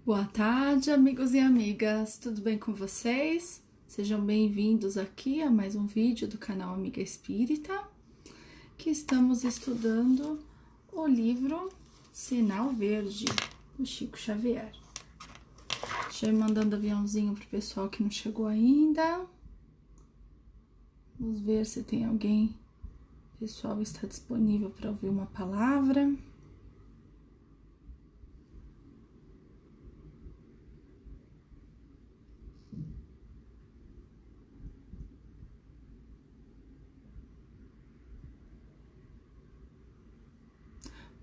Boa tarde, amigos e amigas, tudo bem com vocês? Sejam bem-vindos aqui a mais um vídeo do canal Amiga Espírita, que estamos estudando o livro Sinal Verde, do Chico Xavier. Já mandando aviãozinho pro pessoal que não chegou ainda. Vamos ver se tem alguém, o pessoal está disponível para ouvir uma palavra.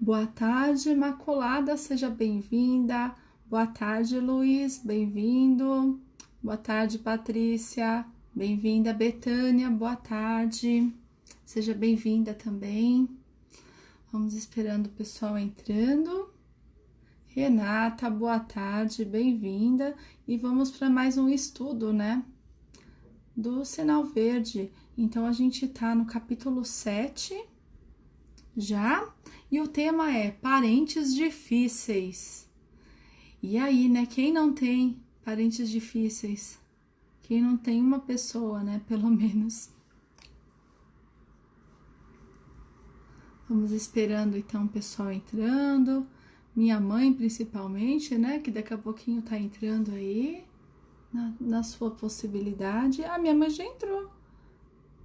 Boa tarde, Imaculada, seja bem-vinda. Boa tarde, Luiz, bem-vindo. Boa tarde, Patrícia, bem-vinda. Betânia, boa tarde, seja bem-vinda também. Vamos esperando o pessoal entrando. Renata, boa tarde, bem-vinda. E vamos para mais um estudo, né, do Sinal Verde. Então, a gente tá no capítulo 7 já, e o tema é parentes difíceis. E aí, né, quem não tem parentes difíceis? Quem não tem uma pessoa, né, pelo menos. Vamos esperando então o pessoal entrando, minha mãe principalmente, né, que daqui a pouquinho tá entrando aí, na sua possibilidade. Ah, minha mãe já entrou.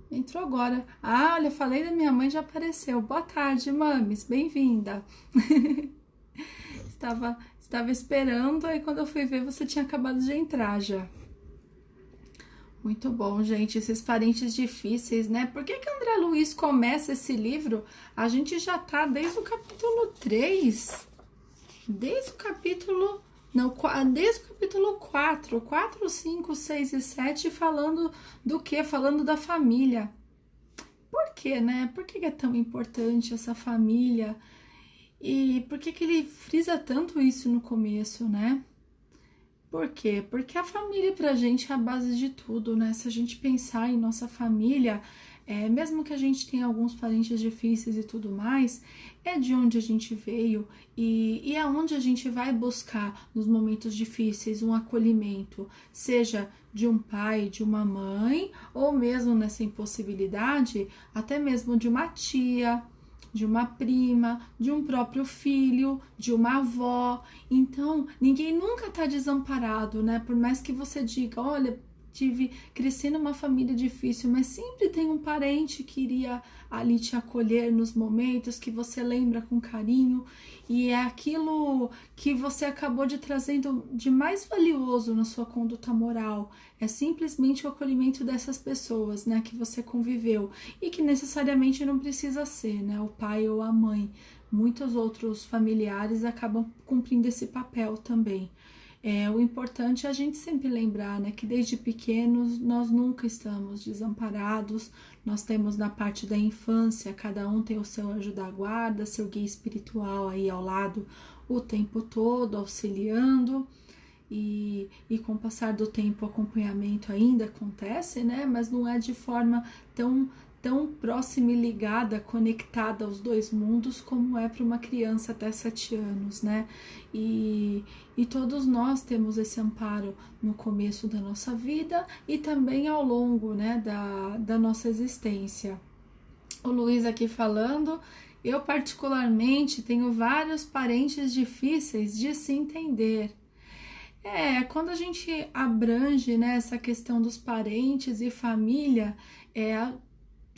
Entrou agora. Ah, olha, falei da minha mãe, já apareceu. Boa tarde, mames, bem-vinda. Estava esperando, aí quando eu fui ver, você tinha acabado de entrar já. Muito bom, gente, esses parentes difíceis, né? Por que André Luiz começa esse livro? A gente já tá desde o capítulo 3. Desde o capítulo... Não, desde o capítulo 4, 5, 6 e 7, falando do quê? Falando da família. Por quê, né? Por que é tão importante essa família? E por que ele frisa tanto isso no começo, né? Por quê? Porque a família pra gente é a base de tudo, né? Se a gente pensar em nossa família, mesmo que a gente tenha alguns parentes difíceis e tudo mais, é de onde a gente veio e é onde a gente vai buscar nos momentos difíceis um acolhimento, seja de um pai, de uma mãe, ou mesmo nessa impossibilidade, até mesmo de uma tia, de uma prima, de um próprio filho, de uma avó. Então, ninguém nunca tá desamparado, né? Por mais que você diga, olha, cresci numa família difícil, mas sempre tem um parente que iria ali te acolher nos momentos que você lembra com carinho, e é aquilo que você acabou de trazendo de mais valioso na sua conduta moral, é simplesmente o acolhimento dessas pessoas, né, que você conviveu, e que necessariamente não precisa ser, né, o pai ou a mãe. Muitos outros familiares acabam cumprindo esse papel também. O importante é a gente sempre lembrar, né, que desde pequenos nós nunca estamos desamparados, nós temos na parte da infância, cada um tem o seu anjo da guarda, seu guia espiritual aí ao lado o tempo todo, auxiliando, e com o passar do tempo o acompanhamento ainda acontece, né, mas não é de forma tão próxima e ligada, conectada aos dois mundos como é para uma criança até 7 anos, né? E todos nós temos esse amparo no começo da nossa vida e também ao longo, né, da nossa existência. O Luiz aqui falando, eu particularmente tenho vários parentes difíceis de se entender. Quando a gente abrange, né, essa questão dos parentes e família,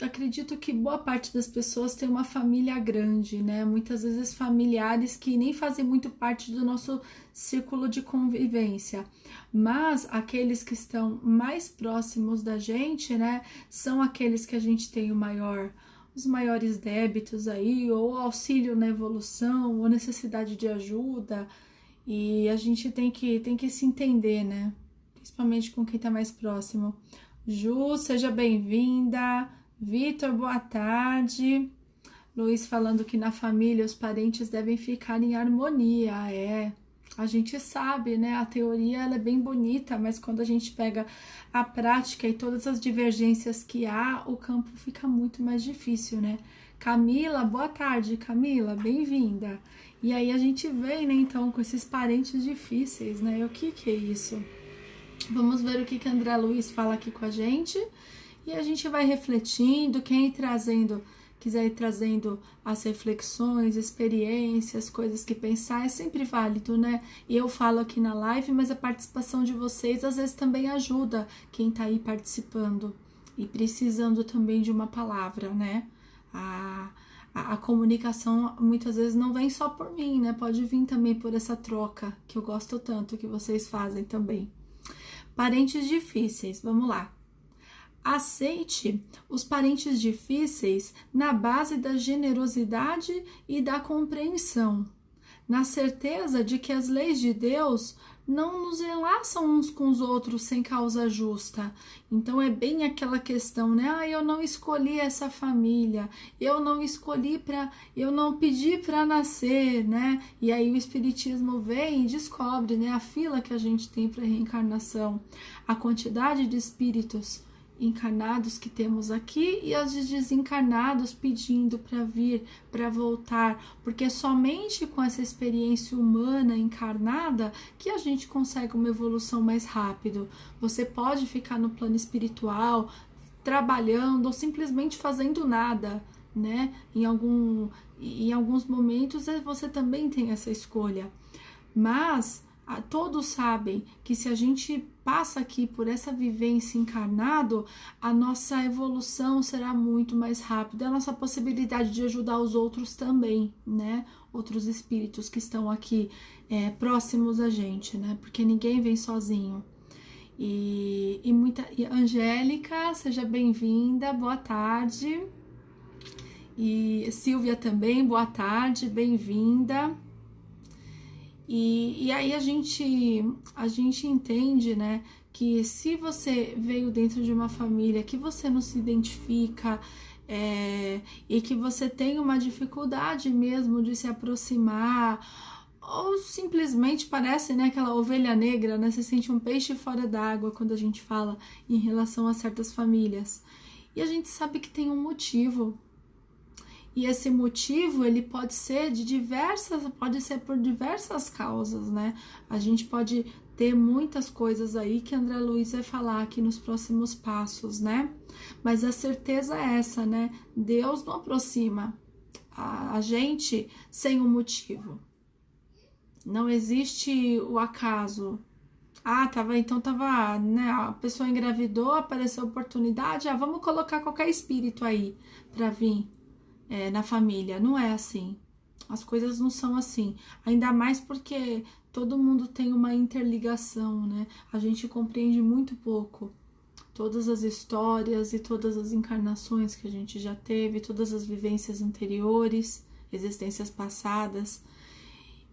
acredito que boa parte das pessoas tem uma família grande, né? Muitas vezes familiares que nem fazem muito parte do nosso círculo de convivência. Mas aqueles que estão mais próximos da gente, né? São aqueles que a gente tem os maiores débitos aí, ou auxílio na evolução, ou necessidade de ajuda. E a gente tem que se entender, né? Principalmente com quem tá mais próximo. Ju, seja bem-vinda. Vitor, boa tarde. Luiz falando que na família os parentes devem ficar em harmonia. A gente sabe, né? A teoria ela é bem bonita, mas quando a gente pega a prática e todas as divergências que há, o campo fica muito mais difícil, né? Camila, boa tarde, Camila, bem-vinda. E aí a gente vem, né, então, com esses parentes difíceis, né? O que é isso? Vamos ver o que André Luiz fala aqui com a gente. E a gente vai refletindo, quiser ir trazendo as reflexões, experiências, coisas que pensar, é sempre válido, né? E eu falo aqui na live, mas a participação de vocês às vezes também ajuda quem tá aí participando e precisando também de uma palavra, né? A comunicação muitas vezes não vem só por mim, né? Pode vir também por essa troca que eu gosto tanto que vocês fazem também. Parentes difíceis, vamos lá. Aceite os parentes difíceis na base da generosidade e da compreensão, na certeza de que as leis de Deus não nos enlaçam uns com os outros sem causa justa. Então é bem aquela questão, né? Ah, eu não escolhi essa família, eu não pedi para nascer, né? E aí o espiritismo vem e descobre, né, a fila que a gente tem para reencarnação, a quantidade de espíritos encarnados que temos aqui e os desencarnados pedindo para vir, para voltar, porque somente com essa experiência humana encarnada que a gente consegue uma evolução mais rápido. Você pode ficar no plano espiritual trabalhando ou simplesmente fazendo nada, né? Em alguns momentos você também tem essa escolha, mas todos sabem que se a gente passa aqui por essa vivência encarnado, a nossa evolução será muito mais rápida, a nossa possibilidade de ajudar os outros também, né? Outros espíritos que estão aqui próximos a gente, né? Porque ninguém vem sozinho. E Angélica, seja bem-vinda, boa tarde. E Silvia também, boa tarde, bem-vinda. E aí a gente entende, né, que se você veio dentro de uma família que você não se identifica e que você tem uma dificuldade mesmo de se aproximar, ou simplesmente parece, né, aquela ovelha negra, né, você sente um peixe fora d'água quando a gente fala em relação a certas famílias. E a gente sabe que tem um motivo. E esse motivo, ele pode ser por diversas causas, né? A gente pode ter muitas coisas aí que André Luiz vai falar aqui nos próximos passos, né? Mas a certeza é essa, né? Deus não aproxima a gente sem um motivo. Não existe o acaso. Né? A pessoa engravidou, apareceu a oportunidade, vamos colocar qualquer espírito aí para vir. Na família, não é assim, as coisas não são assim, ainda mais porque todo mundo tem uma interligação, né? A gente compreende muito pouco todas as histórias e todas as encarnações que a gente já teve, todas as vivências anteriores, existências passadas.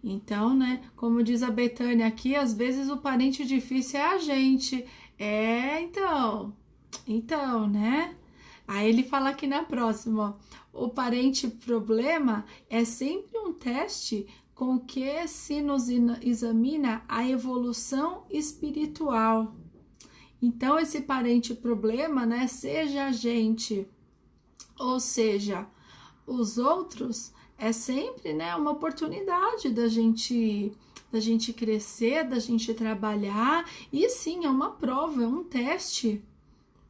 Então, né, como diz a Betânia aqui, às vezes o parente difícil é a gente. Então, né? Aí ele fala aqui na próxima, ó, o parente problema é sempre um teste com que se nos examina a evolução espiritual. Então, esse parente problema, né, seja a gente, ou seja, os outros, é sempre, né, uma oportunidade da gente crescer, da gente trabalhar, e sim, é uma prova, é um teste.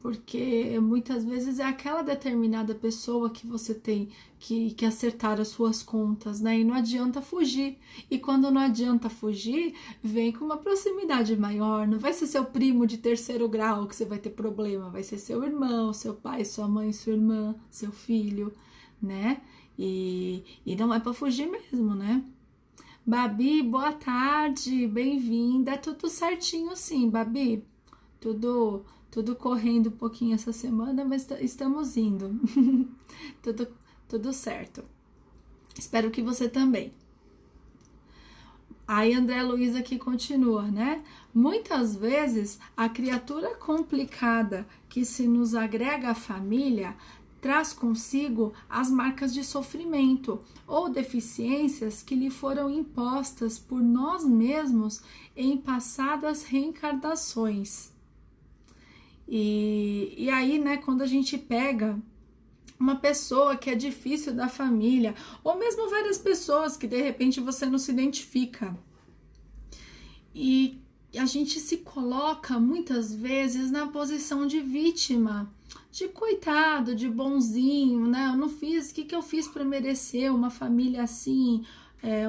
Porque muitas vezes é aquela determinada pessoa que você tem que acertar as suas contas, né? E não adianta fugir. E quando não adianta fugir, vem com uma proximidade maior. Não vai ser seu primo de terceiro grau que você vai ter problema. Vai ser seu irmão, seu pai, sua mãe, sua irmã, seu filho, né? E não é para fugir mesmo, né? Babi, boa tarde, bem-vinda. Tudo certinho sim, Babi. Tudo correndo um pouquinho essa semana, mas estamos indo. tudo certo. Espero que você também. Aí André Luiz aqui continua, né? Muitas vezes a criatura complicada que se nos agrega à família traz consigo as marcas de sofrimento ou deficiências que lhe foram impostas por nós mesmos em passadas reencarnações. E aí, né, quando a gente pega uma pessoa que é difícil da família, ou mesmo várias pessoas que de repente você não se identifica. E a gente se coloca muitas vezes na posição de vítima, de coitado, de bonzinho, né? Eu não fiz, o que eu fiz para merecer uma família assim,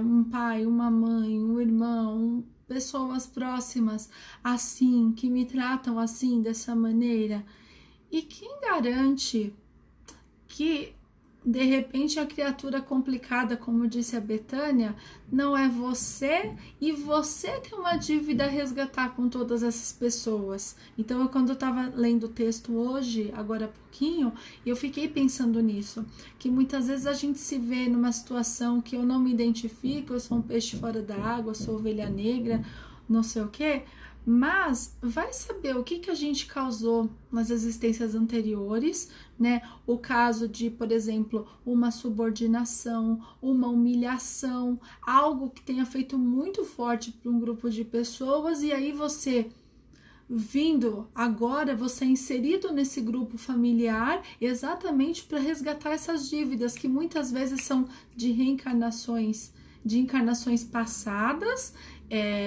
um pai, uma mãe, um irmão, pessoas próximas assim, que me tratam assim, dessa maneira? E quem garante que de repente a criatura complicada, como disse a Betânia, não é você, e você tem uma dívida a resgatar com todas essas pessoas. Então, quando eu estava lendo o texto hoje, agora há pouquinho, eu fiquei pensando nisso, que muitas vezes a gente se vê numa situação que eu não me identifico, eu sou um peixe fora da água, sou ovelha negra, não sei o quê, mas vai saber o que a gente causou nas existências anteriores, né? O caso de, por exemplo, uma subordinação, uma humilhação, algo que tenha feito muito forte para um grupo de pessoas, e aí você vindo agora, você é inserido nesse grupo familiar exatamente para resgatar essas dívidas que muitas vezes são de reencarnações, de encarnações passadas.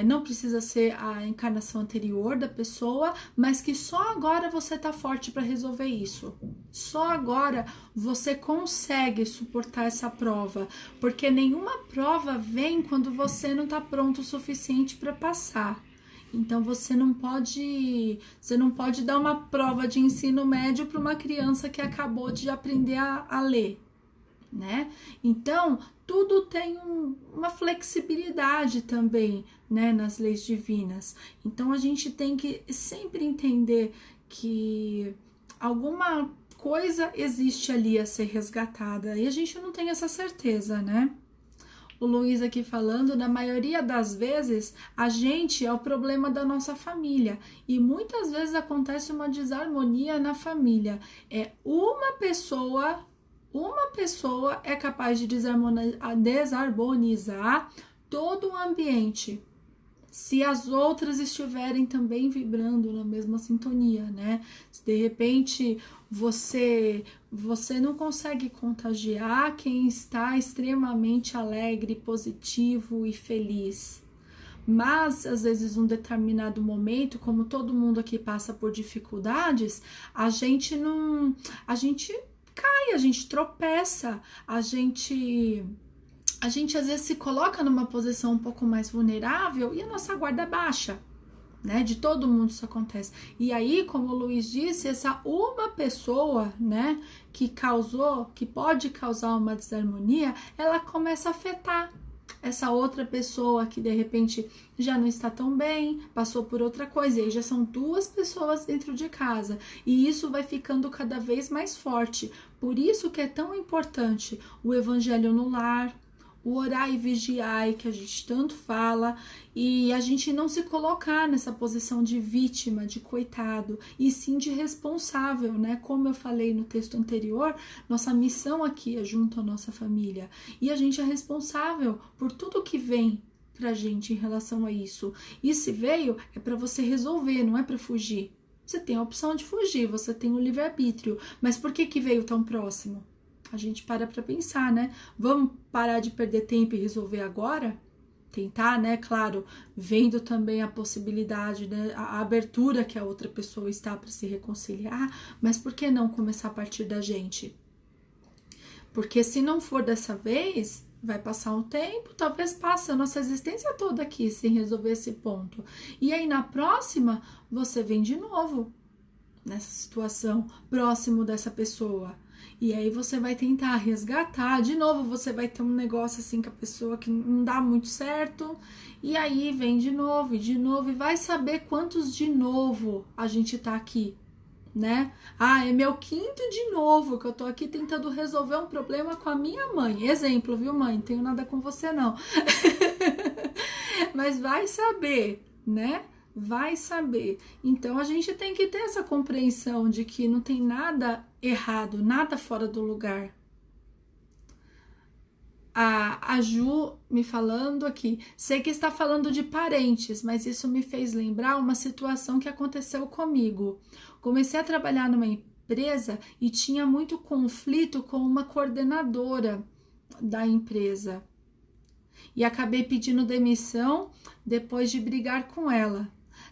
Não precisa ser a encarnação anterior da pessoa, mas que só agora você tá forte para resolver isso. Só agora você consegue suportar essa prova, porque nenhuma prova vem quando você não tá pronto o suficiente para passar. Então você não pode dar uma prova de ensino médio para uma criança que acabou de aprender a ler, né? Então, tudo tem uma flexibilidade também, né, nas leis divinas. Então, a gente tem que sempre entender que alguma coisa existe ali a ser resgatada, e a gente não tem essa certeza, né? O Luiz aqui falando, na maioria das vezes, a gente é o problema da nossa família, e muitas vezes acontece uma desarmonia na família. Uma pessoa é capaz de desarmonizar todo o ambiente, se as outras estiverem também vibrando na mesma sintonia, né? Se de repente você não consegue contagiar quem está extremamente alegre, positivo e feliz, mas às vezes num determinado momento, como todo mundo aqui passa por dificuldades, a gente cai, a gente tropeça, a gente às vezes se coloca numa posição um pouco mais vulnerável e a nossa guarda baixa, né? De todo mundo isso acontece. E aí, como o Luiz disse, essa uma pessoa, né, que pode causar uma desarmonia, ela começa a afetar essa outra pessoa que de repente já não está tão bem, passou por outra coisa, e aí já são duas pessoas dentro de casa, e isso vai ficando cada vez mais forte. Por isso que é tão importante o evangelho no lar, o orar e vigiar, que a gente tanto fala, e a gente não se colocar nessa posição de vítima, de coitado, e sim de responsável, né? Como eu falei no texto anterior, nossa missão aqui é junto à nossa família, e a gente é responsável por tudo que vem pra gente em relação a isso. E se veio, é para você resolver, não é para fugir. Você tem a opção de fugir, você tem o livre-arbítrio, mas por que veio tão próximo? A gente para pensar, né? Vamos parar de perder tempo e resolver agora? Tentar, né? Claro, vendo também a possibilidade, né? A abertura que a outra pessoa está para se reconciliar, mas por que não começar a partir da gente? Porque se não for dessa vez, vai passar um tempo, talvez passe a nossa existência toda aqui sem resolver esse ponto. E aí na próxima, você vem de novo nessa situação, próximo dessa pessoa. E aí você vai tentar resgatar, de novo você vai ter um negócio assim com a pessoa que não dá muito certo, e aí vem de novo, e vai saber quantos de novo a gente tá aqui, né? É meu quinto de novo que eu tô aqui tentando resolver um problema com a minha mãe. Exemplo, viu, mãe? Não tenho nada com você, não. Mas vai saber, né? Vai saber. Então a gente tem que ter essa compreensão de que não tem nada errado, nada fora do lugar. A Ju me falando aqui, sei que está falando de parentes, mas isso me fez lembrar uma situação que aconteceu comigo. Comecei a trabalhar numa empresa e tinha muito conflito com uma coordenadora da empresa. E acabei pedindo demissão depois de brigar com ela.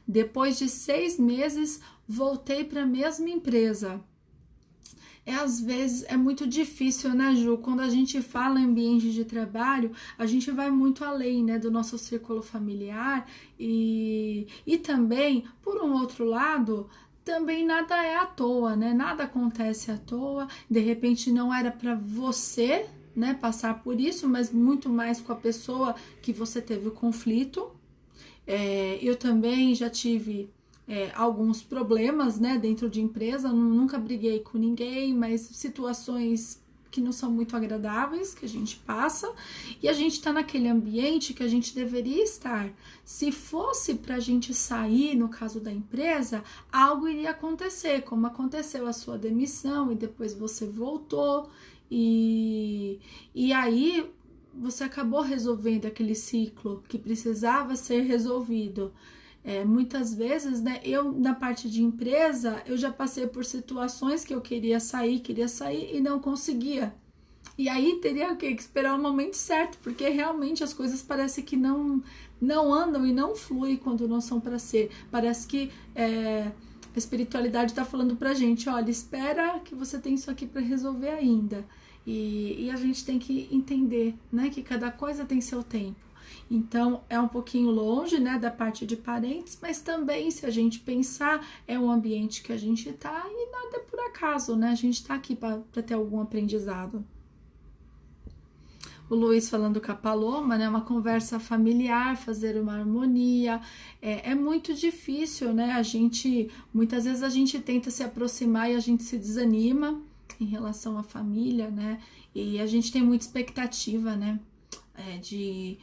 Depois de 6 meses, voltei para a mesma empresa. Às vezes é muito difícil, né, Ju? Quando a gente fala em ambiente de trabalho, a gente vai muito além, né, do nosso círculo familiar e também, por um outro lado, também nada é à toa, né? Nada acontece à toa. De repente não era para você, né, passar por isso, mas muito mais com a pessoa que você teve o conflito. Eu também já tive alguns problemas, né, dentro de empresa, nunca briguei com ninguém, mas situações que não são muito agradáveis que a gente passa e a gente está naquele ambiente que a gente deveria estar. Se fosse para a gente sair, no caso da empresa, algo iria acontecer, como aconteceu a sua demissão e depois você voltou e aí você acabou resolvendo aquele ciclo que precisava ser resolvido. Muitas vezes, né, eu na parte de empresa, eu já passei por situações que eu queria sair e não conseguia. E aí teria que esperar o momento certo, porque realmente as coisas parecem que não andam e não fluem quando não são para ser. Parece que a espiritualidade está falando pra gente, olha, espera que você tem isso aqui para resolver ainda. E a gente tem que entender, né, que cada coisa tem seu tempo. Então, é um pouquinho longe, né, da parte de parentes, mas também, se a gente pensar, é um ambiente que a gente tá e nada é por acaso, né? A gente tá aqui para ter algum aprendizado. O Luiz falando com a Paloma, né? Uma conversa familiar, fazer uma harmonia. É muito difícil, né? Muitas vezes a gente tenta se aproximar e a gente se desanima em relação à família, né? E a gente tem muita expectativa, né? De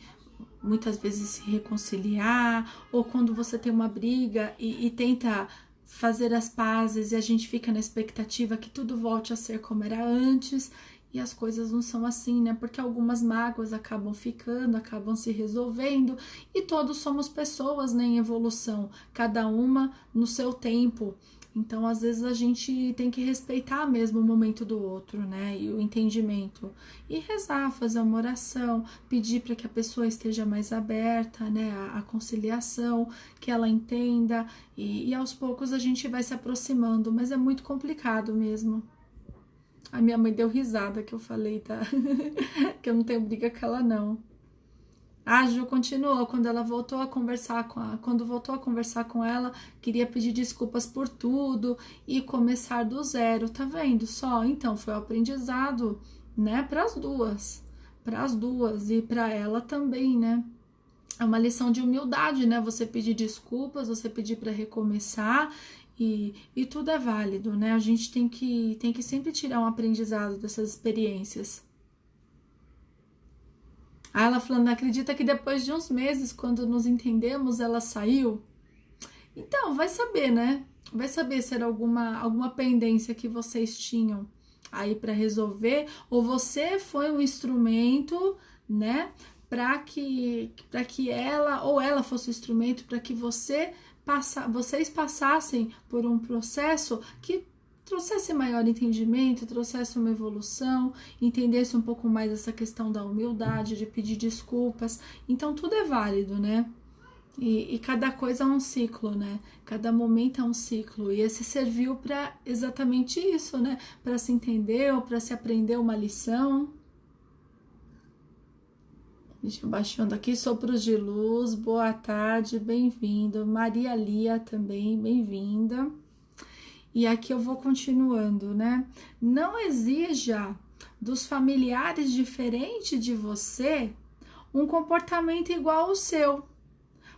muitas vezes se reconciliar, ou quando você tem uma briga e tenta fazer as pazes e a gente fica na expectativa que tudo volte a ser como era antes e as coisas não são assim, né? Porque algumas mágoas acabam ficando, acabam se resolvendo e todos somos pessoas, né, em evolução, cada uma no seu tempo. Então, às vezes, a gente tem que respeitar mesmo o momento do outro, né? E o entendimento. E rezar, fazer uma oração, pedir para que a pessoa esteja mais aberta, né? A conciliação, que ela entenda. E aos poucos a gente vai se aproximando, mas é muito complicado mesmo. A minha mãe deu risada que eu falei, tá? Que eu não tenho briga com ela, não. A Ju continuou, quando voltou a conversar com ela, queria pedir desculpas por tudo e começar do zero, tá vendo só? Então, foi o aprendizado, né, para as duas e para ela também, né? É uma lição de humildade, né? Você pedir desculpas, você pedir para recomeçar e tudo é válido, né? A gente tem que sempre tirar um aprendizado dessas experiências. Ela falando, acredita que depois de uns meses, quando nos entendemos, ela saiu? Então, vai saber, né? Vai saber se era alguma pendência que vocês tinham aí para resolver, ou você foi um instrumento, né, para que ela, ou ela fosse o instrumento para que vocês passassem por um processo que trouxesse maior entendimento, trouxesse uma evolução, entendesse um pouco mais essa questão da humildade, de pedir desculpas. Então, tudo é válido, né? E cada coisa é um ciclo, né? Cada momento é um ciclo. E esse serviu para exatamente isso, né? Para se entender ou para se aprender uma lição. Deixa eu baixando aqui, Sopros de Luz, boa tarde, bem-vindo. Maria Lia também, bem-vinda. E aqui eu vou continuando, né? Não exija dos familiares diferentes de você um comportamento igual ao seu,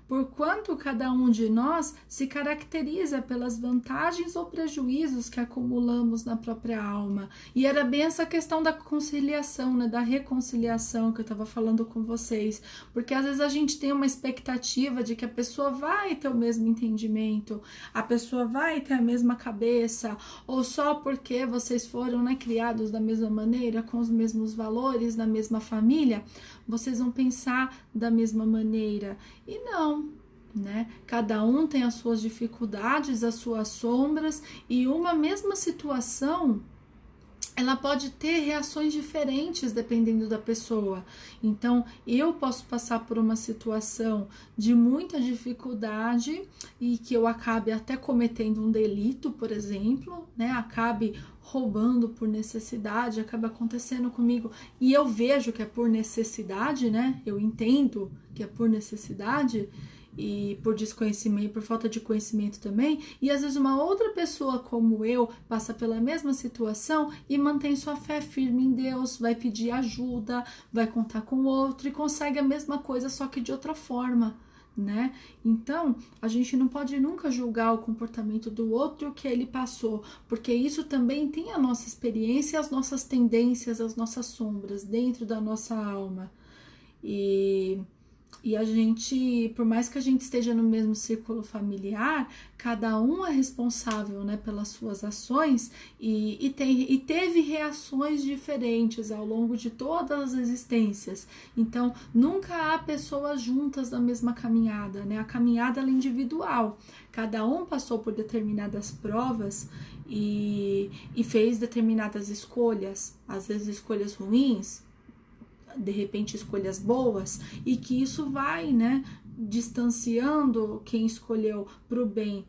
porquanto cada um de nós se caracteriza pelas vantagens ou prejuízos que acumulamos na própria alma. E era bem essa questão da conciliação, né, da reconciliação que eu estava falando com vocês, porque às vezes a gente tem uma expectativa de que a pessoa vai ter o mesmo entendimento, a pessoa vai ter a mesma cabeça, ou só porque vocês foram, né, criados da mesma maneira, com os mesmos valores, na mesma família, vocês vão pensar da mesma maneira. E não, né? Cada um tem as suas dificuldades, as suas sombras, e uma mesma situação ela pode ter reações diferentes dependendo da pessoa. Então, eu posso passar por uma situação de muita dificuldade e que eu acabe até cometendo um delito, por exemplo, né? Acabe roubando por necessidade, acaba acontecendo comigo e eu vejo que é por necessidade, né? Eu entendo que é por necessidade e por desconhecimento, por falta de conhecimento também, e às vezes uma outra pessoa como eu passa pela mesma situação e mantém sua fé firme em Deus, vai pedir ajuda, vai contar com o outro e consegue a mesma coisa, só que de outra forma, né? Então, a gente não pode nunca julgar o comportamento do outro que ele passou, porque isso também tem a nossa experiência, as nossas tendências, as nossas sombras dentro da nossa alma. E a gente, por mais que a gente esteja no mesmo círculo familiar, cada um é responsável, né, pelas suas ações e teve reações diferentes ao longo de todas as existências. Então, nunca há pessoas juntas na mesma caminhada, né? A caminhada ela é individual. Cada um passou por determinadas provas e fez determinadas escolhas, às vezes escolhas ruins, de repente escolhas boas, e que isso vai, né, distanciando quem escolheu para o bem,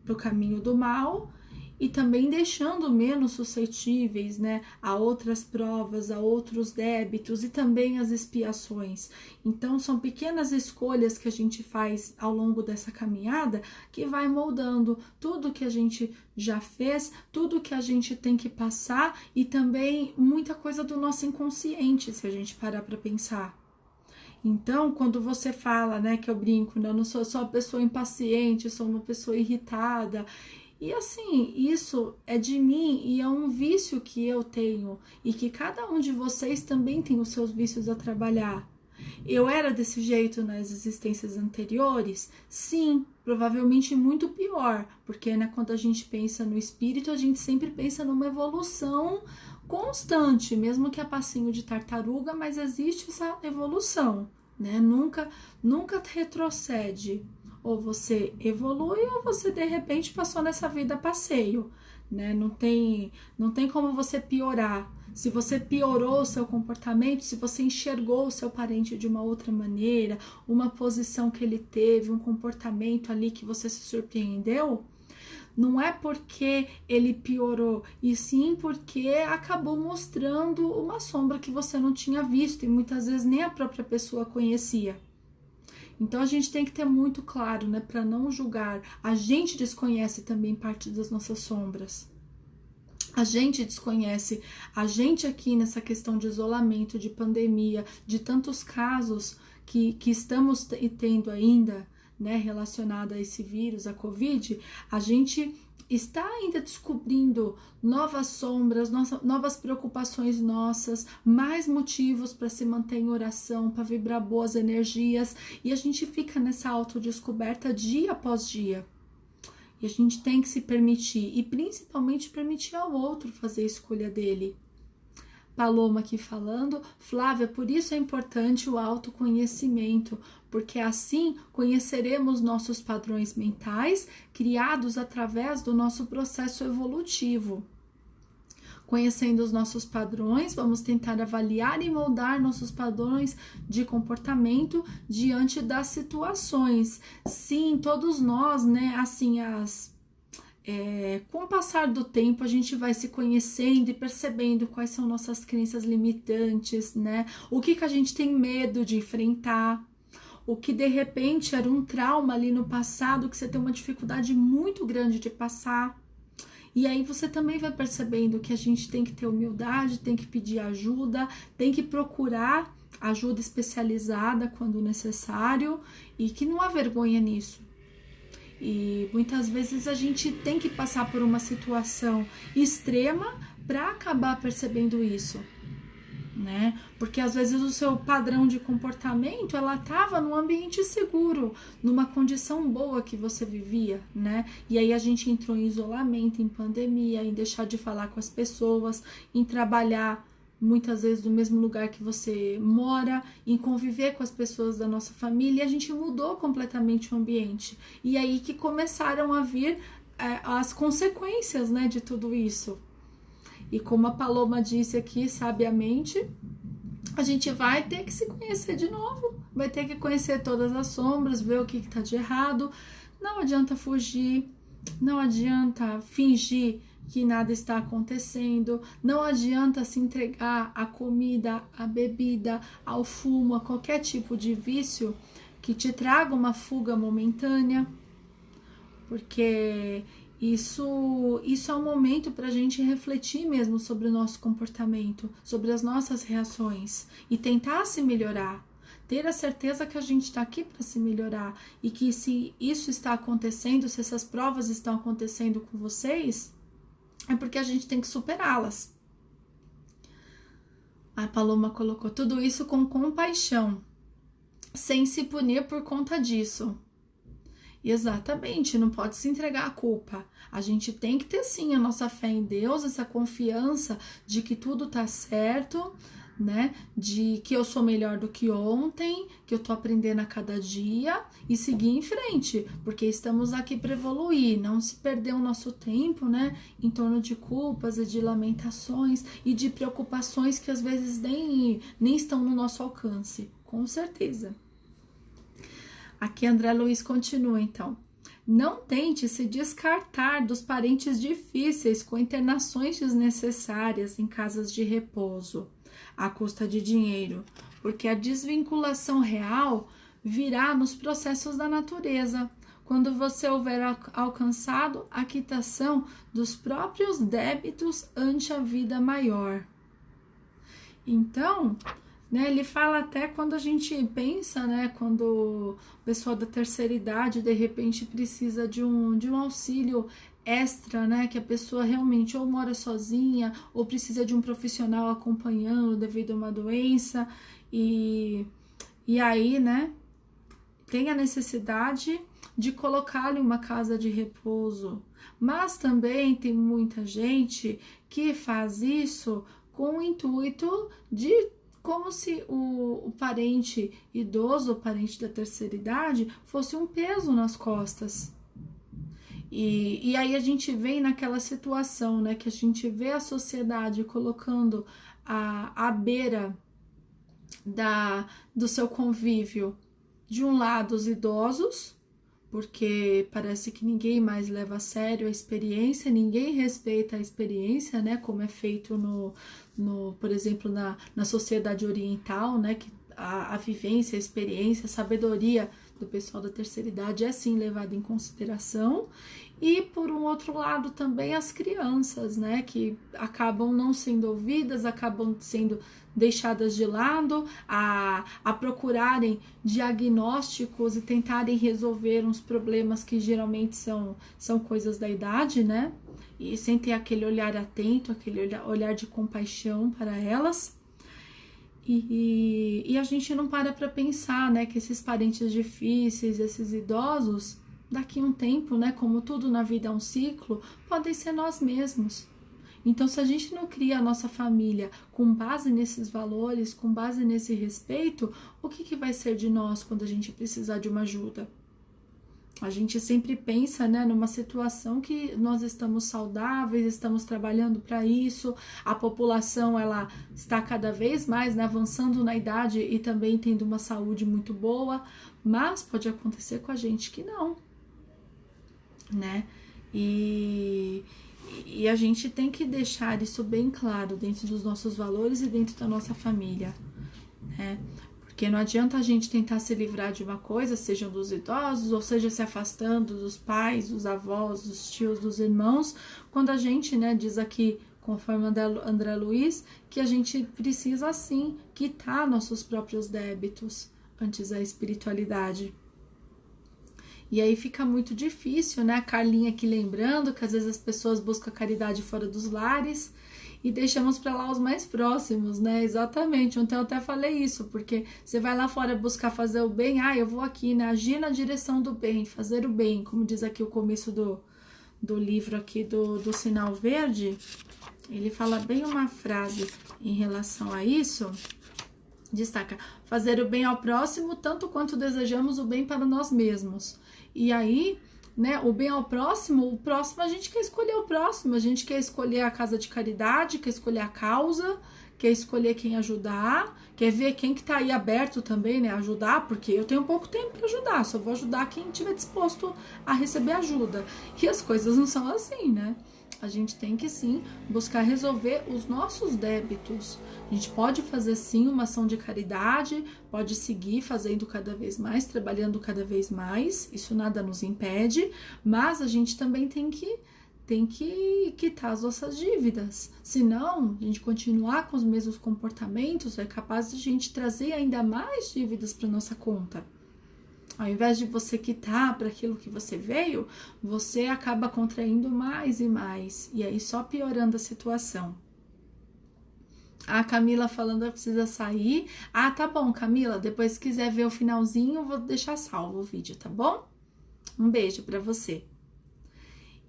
para o caminho do mal, e também deixando menos suscetíveis, né, a outras provas, a outros débitos e também as expiações. Então são pequenas escolhas que a gente faz ao longo dessa caminhada que vai moldando tudo que a gente já fez, tudo que a gente tem que passar e também muita coisa do nosso inconsciente, se a gente parar para pensar. Então, quando você fala, né, que eu brinco, né, eu não sou só uma pessoa impaciente, eu sou uma pessoa irritada. E assim, isso é de mim e é um vício que eu tenho e que cada um de vocês também tem os seus vícios a trabalhar. Eu era desse jeito nas existências anteriores? Sim, provavelmente muito pior, porque, né, quando a gente pensa no espírito, a gente sempre pensa numa evolução constante, mesmo que a passinho de tartaruga, mas existe essa evolução, né? Nunca retrocede. Ou você evolui ou você de repente passou nessa vida a passeio, né? Não tem como você piorar. Se você piorou o seu comportamento, se você enxergou o seu parente de uma outra maneira, uma posição que ele teve, um comportamento ali que você se surpreendeu, não é porque ele piorou, e sim porque acabou mostrando uma sombra que você não tinha visto e muitas vezes nem a própria pessoa conhecia. Então a gente tem que ter muito claro, né, para não julgar. A gente desconhece também parte das nossas sombras. A gente desconhece, a gente aqui nessa questão de isolamento, de pandemia, de tantos casos que estamos tendo ainda, né, relacionado a esse vírus, a Covid, a gente está ainda descobrindo novas sombras, novas preocupações nossas, mais motivos para se manter em oração, para vibrar boas energias, e a gente fica nessa autodescoberta dia após dia. E a gente tem que se permitir, e principalmente permitir ao outro fazer a escolha dele. Paloma aqui falando, Flávia, por isso é importante o autoconhecimento, porque assim conheceremos nossos padrões mentais criados através do nosso processo evolutivo. Conhecendo os nossos padrões, vamos tentar avaliar e moldar nossos padrões de comportamento diante das situações. Sim, todos nós, né, assim, com o passar do tempo a gente vai se conhecendo e percebendo quais são nossas crenças limitantes, né? O que a gente tem medo de enfrentar, o que de repente era um trauma ali no passado que você tem uma dificuldade muito grande de passar. E aí você também vai percebendo que a gente tem que ter humildade, tem que pedir ajuda, tem que procurar ajuda especializada quando necessário e que não há vergonha nisso. E muitas vezes a gente tem que passar por uma situação extrema para acabar percebendo isso, né? Porque às vezes o seu padrão de comportamento, ela estava num ambiente seguro, numa condição boa que você vivia, né? E aí a gente entrou em isolamento, em pandemia, em deixar de falar com as pessoas, em trabalhar muitas vezes do mesmo lugar que você mora, em conviver com as pessoas da nossa família, e a gente mudou completamente o ambiente. E aí que começaram a vir as consequências, né, de tudo isso. E como a Paloma disse aqui sabiamente, a gente vai ter que se conhecer de novo, vai ter que conhecer todas as sombras, ver o que está de errado. Não adianta fugir, não adianta fingir que nada está acontecendo, não adianta se entregar à comida, à bebida, ao fumo, a qualquer tipo de vício que te traga uma fuga momentânea, porque isso é um momento para a gente refletir mesmo sobre o nosso comportamento, sobre as nossas reações e tentar se melhorar. Ter a certeza que a gente está aqui para se melhorar e que se isso está acontecendo, se essas provas estão acontecendo com vocês, é porque a gente tem que superá-las. A Paloma colocou tudo isso com compaixão, sem se punir por conta disso. Exatamente, não pode se entregar à culpa. A gente tem que ter sim a nossa fé em Deus, essa confiança de que tudo tá certo, né? De que eu sou melhor do que ontem, que eu tô aprendendo a cada dia e seguir em frente, porque estamos aqui para evoluir, não se perder o nosso tempo, né? Em torno de culpas e de lamentações e de preocupações que às vezes nem estão no nosso alcance, com certeza. Aqui André Luiz continua então. Não tente se descartar dos parentes difíceis com internações desnecessárias em casas de repouso, à custa de dinheiro, porque a desvinculação real virá nos processos da natureza, quando você houver alcançado a quitação dos próprios débitos ante a vida maior. Então, né, ele fala até quando a gente pensa, né, quando o pessoal da terceira idade de repente precisa de um auxílio extra, né, que a pessoa realmente ou mora sozinha ou precisa de um profissional acompanhando devido a uma doença e aí, né, tem a necessidade de colocá-lo em uma casa de repouso. Mas também tem muita gente que faz isso com o intuito de como se o parente idoso, o parente da terceira idade, fosse um peso nas costas. E aí a gente vem naquela situação, né, que a gente vê a sociedade colocando à beira do seu convívio, de um lado os idosos, porque parece que ninguém mais leva a sério a experiência, ninguém respeita a experiência, né, como é feito por exemplo, na sociedade oriental, né, que a vivência, a experiência, a sabedoria do pessoal da terceira idade é sim levada em consideração. E por um outro lado também as crianças, né, que acabam não sendo ouvidas, acabam sendo deixadas de lado, a procurarem diagnósticos e tentarem resolver uns problemas que geralmente são coisas da idade, né, e sem ter aquele olhar atento, aquele olhar de compaixão para elas. E a gente não para pensar, né, que esses parentes difíceis, esses idosos, daqui a um tempo, né, como tudo na vida é um ciclo, podem ser nós mesmos. Então, se a gente não cria a nossa família com base nesses valores, com base nesse respeito, o que vai ser de nós quando a gente precisar de uma ajuda? A gente sempre pensa, né, numa situação que nós estamos saudáveis, estamos trabalhando para isso, a população ela está cada vez mais, né, avançando na idade e também tendo uma saúde muito boa, mas pode acontecer com a gente que não, né? E a gente tem que deixar isso bem claro dentro dos nossos valores e dentro da nossa família, né? Porque não adianta a gente tentar se livrar de uma coisa, sejam dos idosos, ou seja, se afastando dos pais, dos avós, dos tios, dos irmãos, quando a gente, né, diz aqui, conforme André Luiz, que a gente precisa, sim, quitar nossos próprios débitos antes da espiritualidade. E aí fica muito difícil, né? A Carlinha aqui lembrando que às vezes as pessoas buscam caridade fora dos lares e deixamos para lá os mais próximos, né? Exatamente. Ontem eu até falei isso, porque você vai lá fora buscar fazer o bem, eu vou aqui, né? Agir na direção do bem, fazer o bem, como diz aqui o começo do livro aqui do Sinal Verde. Ele fala bem uma frase em relação a isso. Destaca: fazer o bem ao próximo tanto quanto desejamos o bem para nós mesmos. E aí, né, o bem ao próximo, o próximo a gente quer escolher o próximo, a gente quer escolher a casa de caridade, quer escolher a causa, quer escolher quem ajudar, quer ver quem que tá aí aberto também, né, ajudar, porque eu tenho pouco tempo para ajudar, só vou ajudar quem estiver disposto a receber ajuda. E as coisas não são assim, né? A gente tem que sim buscar resolver os nossos débitos. A gente pode fazer sim uma ação de caridade, pode seguir fazendo cada vez mais, trabalhando cada vez mais, isso nada nos impede, mas a gente também tem que quitar as nossas dívidas. Senão, a gente continuar com os mesmos comportamentos, é capaz de a gente trazer ainda mais dívidas para nossa conta. Ao invés de você quitar para aquilo que você veio, você acaba contraindo mais e mais. E aí só piorando a situação. A Camila falando que precisa sair. Ah, tá bom, Camila. Depois se quiser ver o finalzinho, eu vou deixar salvo o vídeo, tá bom? Um beijo para você.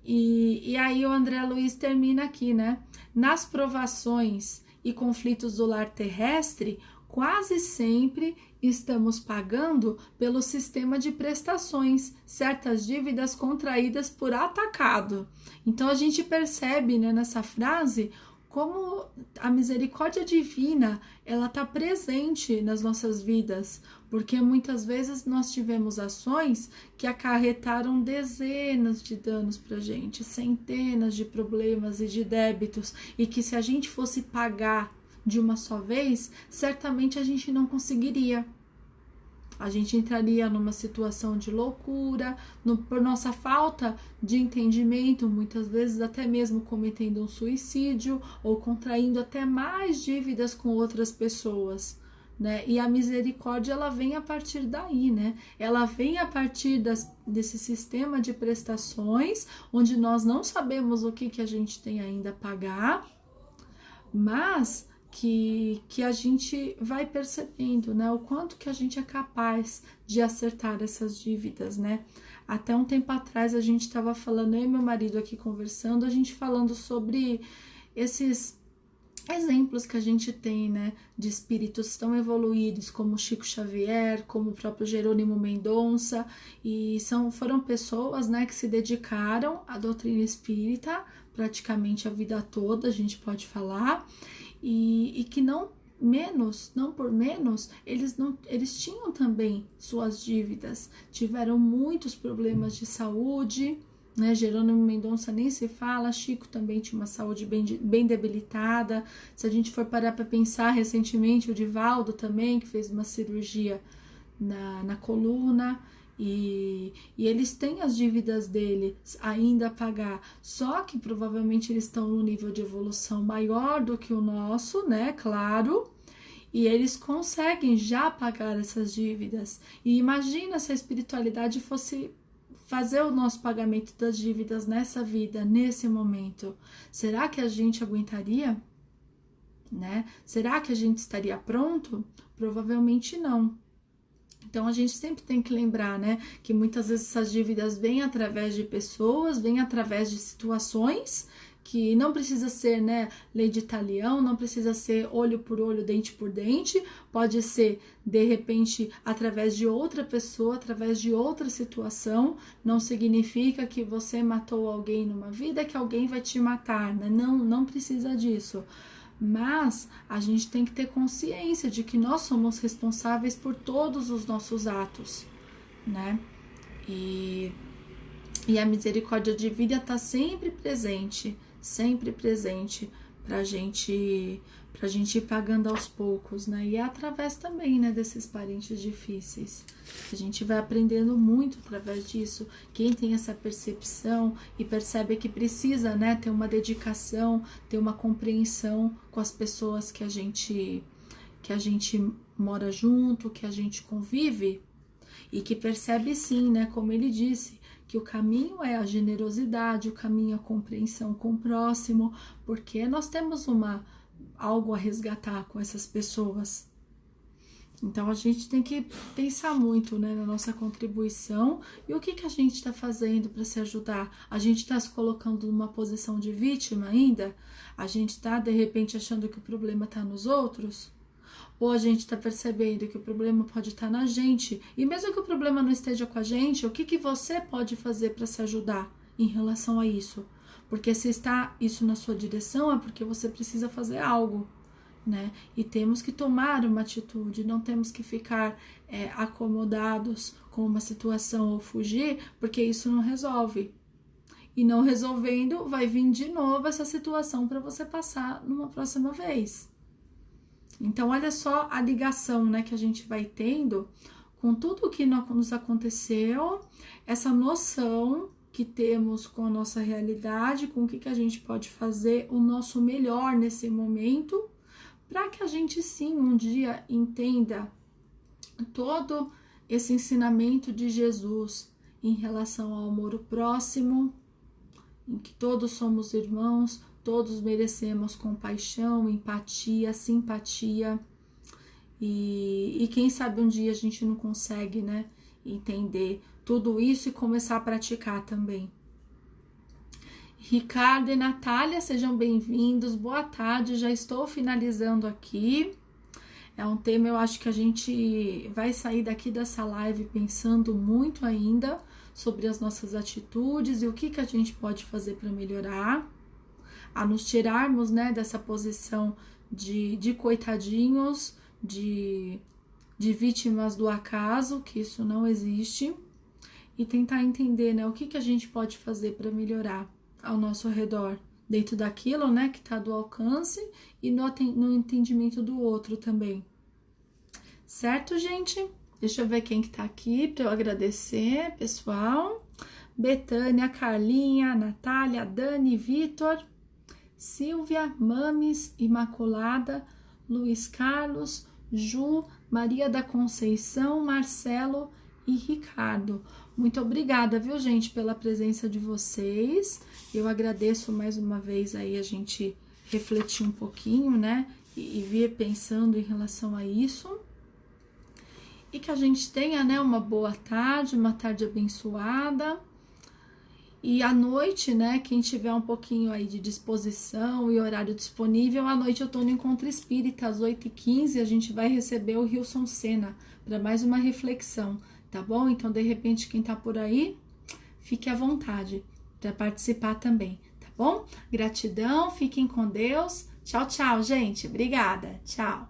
E aí o André Luiz termina aqui, né? Nas provações e conflitos do lar terrestre, quase sempre estamos pagando pelo sistema de prestações, certas dívidas contraídas por atacado. Então a gente percebe, né, nessa frase como a misericórdia divina ela está presente nas nossas vidas, porque muitas vezes nós tivemos ações que acarretaram dezenas de danos para a gente, centenas de problemas e de débitos, e que se a gente fosse pagar de uma só vez, certamente a gente não conseguiria. A gente entraria numa situação de loucura, por nossa falta de entendimento, muitas vezes até mesmo cometendo um suicídio ou contraindo até mais dívidas com outras pessoas, né? E a misericórdia, ela vem a partir daí, né? Ela vem a partir desse sistema de prestações, onde nós não sabemos o que a gente tem ainda a pagar, mas que a gente vai percebendo, né, o quanto que a gente é capaz de acertar essas dívidas, né? Até um tempo atrás a gente estava falando, eu e meu marido aqui conversando, a gente falando sobre esses exemplos que a gente tem, né, de espíritos tão evoluídos como Chico Xavier, como o próprio Jerônimo Mendonça, e foram pessoas, né, que se dedicaram à doutrina espírita praticamente a vida toda, a gente pode falar, e que não por menos, eles tinham também suas dívidas, tiveram muitos problemas de saúde, né? Jerônimo Mendonça nem se fala, Chico também tinha uma saúde bem debilitada. Se a gente for parar para pensar, recentemente o Divaldo também, que fez uma cirurgia na coluna, e eles têm as dívidas dele ainda a pagar, só que provavelmente eles estão num nível de evolução maior do que o nosso, né? Claro, e eles conseguem já pagar essas dívidas. E imagina se a espiritualidade fosse fazer o nosso pagamento das dívidas nessa vida, nesse momento. Será que a gente aguentaria? Né? Será que a gente estaria pronto? Provavelmente não. Então a gente sempre tem que lembrar, né, que muitas vezes essas dívidas vêm através de pessoas, vêm através de situações que não precisa ser, né, lei de talião, não precisa ser olho por olho, dente por dente, pode ser de repente através de outra pessoa, através de outra situação. Não significa que você matou alguém numa vida que alguém vai te matar, né? Não precisa disso. Mas a gente tem que ter consciência de que nós somos responsáveis por todos os nossos atos, né? E a misericórdia divina está sempre presente pra gente ir pagando aos poucos, né? E é através também, né, desses parentes difíceis. A gente vai aprendendo muito através disso. Quem tem essa percepção e percebe que precisa, né, ter uma dedicação, ter uma compreensão com as pessoas que a gente mora junto, que a gente convive, e que percebe sim, né, como ele disse, que o caminho é a generosidade, o caminho é a compreensão com o próximo, porque nós temos algo a resgatar com essas pessoas. Então a gente tem que pensar muito, né, na nossa contribuição e o que a gente está fazendo para se ajudar. A gente está se colocando numa posição de vítima ainda? A gente está de repente achando que o problema está nos outros? Ou a gente está percebendo que o problema pode estar na gente? E mesmo que o problema não esteja com a gente, o que você pode fazer para se ajudar em relação a isso? Porque se está isso na sua direção é porque você precisa fazer algo, né? E temos que tomar uma atitude, não temos que ficar acomodados com uma situação ou fugir, porque isso não resolve. E não resolvendo, vai vir de novo essa situação para você passar numa próxima vez. Então, olha só a ligação, né, que a gente vai tendo com tudo o que nos aconteceu, essa noção que temos com a nossa realidade, com o que a gente pode fazer o nosso melhor nesse momento, para que a gente sim um dia entenda todo esse ensinamento de Jesus em relação ao amor ao próximo, em que todos somos irmãos, todos merecemos compaixão, empatia, simpatia, e quem sabe um dia a gente não consegue, né, entender tudo isso e começar a praticar também. Ricardo e Natália, sejam bem-vindos, boa tarde, já estou finalizando aqui. É um tema, eu acho que a gente vai sair daqui dessa live pensando muito ainda sobre as nossas atitudes e o que a gente pode fazer para melhorar, a nos tirarmos, né, dessa posição de coitadinhos, de vítimas do acaso, que isso não existe, e tentar entender, né, o que a gente pode fazer para melhorar ao nosso redor, dentro daquilo, né, que está do alcance e no entendimento do outro também. Certo, gente? Deixa eu ver quem que tá aqui para eu agradecer, pessoal. Betânia, Carlinha, Natália, Dani, Vitor, Silvia, Mames, Imaculada, Luiz Carlos, Ju, Maria da Conceição, Marcelo e Ricardo. Muito obrigada, viu, gente, pela presença de vocês. Eu agradeço mais uma vez aí a gente refletir um pouquinho, né, e vir pensando em relação a isso. E que a gente tenha, né, uma boa tarde, uma tarde abençoada. E à noite, né, quem tiver um pouquinho aí de disposição e horário disponível, à noite eu tô no Encontro Espírita, às 8h15, a gente vai receber o Wilson Sena para mais uma reflexão, tá bom? Então, de repente, quem tá por aí, fique à vontade para participar também, tá bom? Gratidão, fiquem com Deus. Tchau, tchau, gente. Obrigada. Tchau.